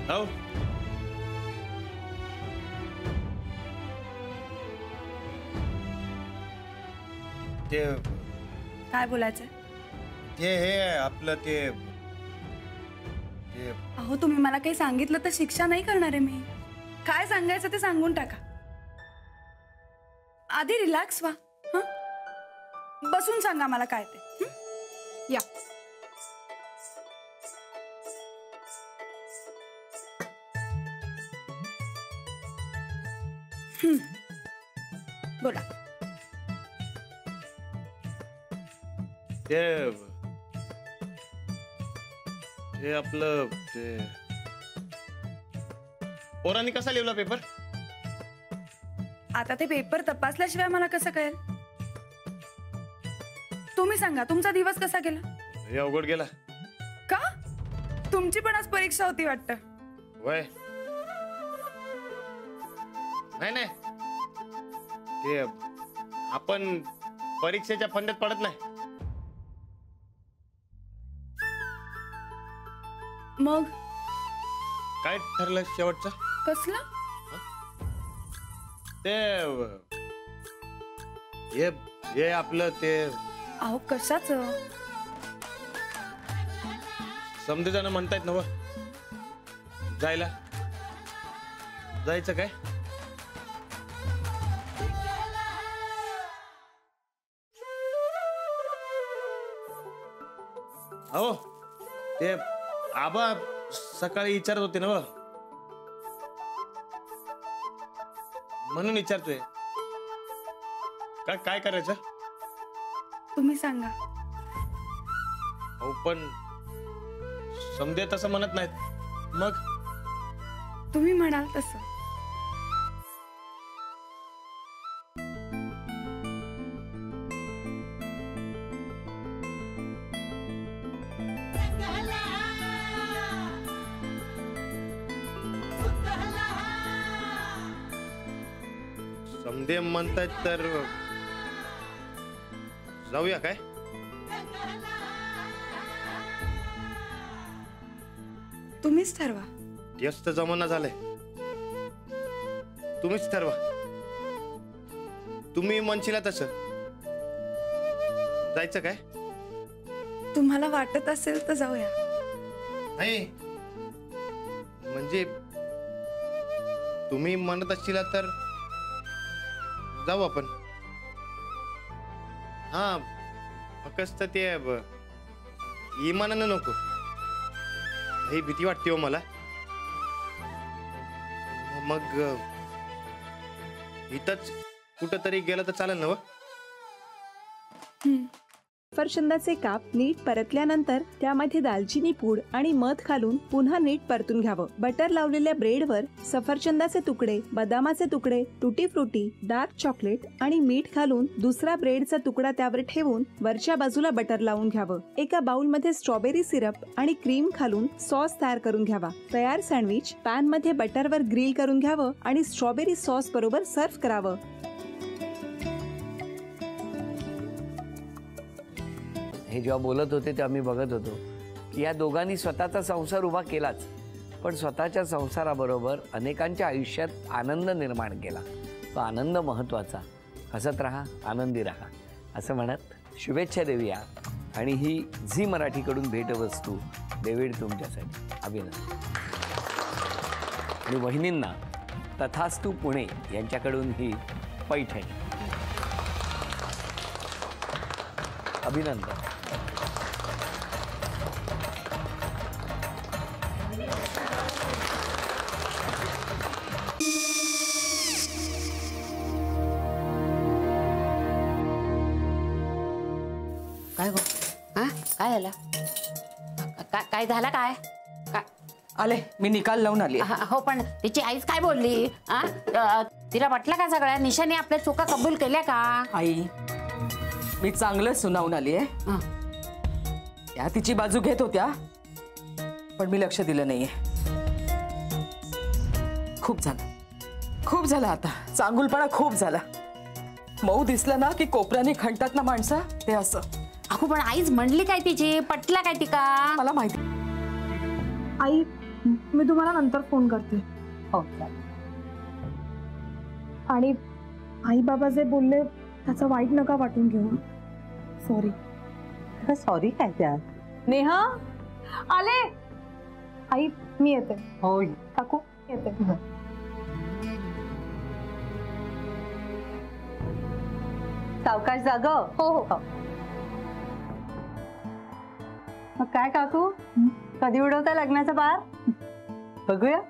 हो ते काय बोलायचं? ते हे आपलं ते अहो तुम्ही मला काही सांगितलं तर शिक्षा नाही करणार आहे मी. काय सांगायचं ते सांगून टाका. आधी रिलॅक्स व्हा. बसून सांगा मला काय ते. या बोला. ते आपलं ते पोरांनी कसा लिहिला पेपर? आता ते पेपर तपासल्याशिवाय मला कसं कळेल? तुम्ही सांगा तुमचा दिवस कसा गेला? हे अवघड गेला. का? तुमची पण आज परीक्षा होती वाटतं. वय नाही नाही ते आपण परीक्षेच्या फंद्यात पडत नाही. मग काय ठरलं शेवटचं? कसला? ते हे आपलं ते अहो कशाचं? समजे जण म्हणतायत ना जायला जायचं काय? हो ते आबा सकाळी विचारत होते ना म्हणून विचारतोय. काय करायचं? तुम्ही सांगा. हो पण समजे तसं म्हणत नाहीत. मग तुम्ही म्हणाल तसं. समजे म्हणतायत तर जाऊया काय? तुम्हीच ठरवा. जास्त जमाना झालाय. तुम्हीच ठरवा. तुम्ही म्हणशीला तसं जायचं काय? तुम्हाला वाटत असेल तर जाऊया. नाही म्हणजे तुम्ही म्हणत असशीला तर जाऊ आपण. हा फक्त ते इमानानं नको. ही भीती वाटते हो मला. मग इथंच कुठंतरी गेलं तर चालेल ना? सफरचंदाचे काप नीट परतल्यानंतर त्यामध्ये दालचिनी पूड आणि मध घालून पुन्हा नीट परतून घ्यावं. बटर लावलेल्या ब्रेडवर सफरचंदाचे तुकडे, बदामाचे तुकडे, टुटी फ्रुटी, डार्क चॉकलेट आणि मीठ घालून दुसरा ब्रेडचा तुकडा त्यावर ठेवून वरच्या बाजूला बटर लावून घ्यावं. एका बाउलमध्ये स्ट्रॉबेरी सिरप आणि क्रीम घालून सॉस तयार करून घ्यावा. तयार सँडविच पॅन मध्ये बटरवर ग्रिल करून घ्यावं आणि स्ट्रॉबेरी सॉस बरोबर सर्व्ह करावं. हे जेव्हा बोलत होते तेव्हा मी बघत होतो की या दोघांनी स्वतःचा संसार उभा केलाच, पण स्वतःच्या संसाराबरोबर अनेकांच्या आयुष्यात आनंद निर्माण केला. तो आनंद महत्त्वाचा. हसत राहा, आनंदी राहा असं म्हणत शुभेच्छा देऊया. आणि ही झी मराठीकडून भेटवस्तू डेव्हिड तुमच्यासाठी. अभिनंदन. आणि वहिनींना तथास्तू पुणे यांच्याकडून ही पैठणी. अभिनंदन. काय गो? हा काय झालं? काय झालं? काय आले मी निकाल लावून आली. हो पण तिची आईच काय बोलली? तिला वाटलं का सगळ्या निशाने आपल्या चुका कबूल केल्या का? आई मी चांगलं सुनावून आली आहे. त्या तिची बाजू घेत होत्या पण मी लक्ष दिलं नाहीये. खूप झालं आता. चांगुलपणा खूप झाला. मऊ दिसलं ना की कोपऱ्याने खणतात ना माणसं, ते असं. अगो पण आईच म्हणली काय तिची? पटला काय ती का? मला माहिती. आई मी तुम्हाला नंतर फोन करते. हो चालेल. आणि आई बाबा जे बोलले त्याचं वाईट नका वाटून घेऊ. सॉरी. सॉरी काय त्या? नेहा आले. आई मी येते. होय काकू येते. सावकाश जाग. हो हो. मग काय काकू, कधी उडवता लग्नाचा बार? बघूया.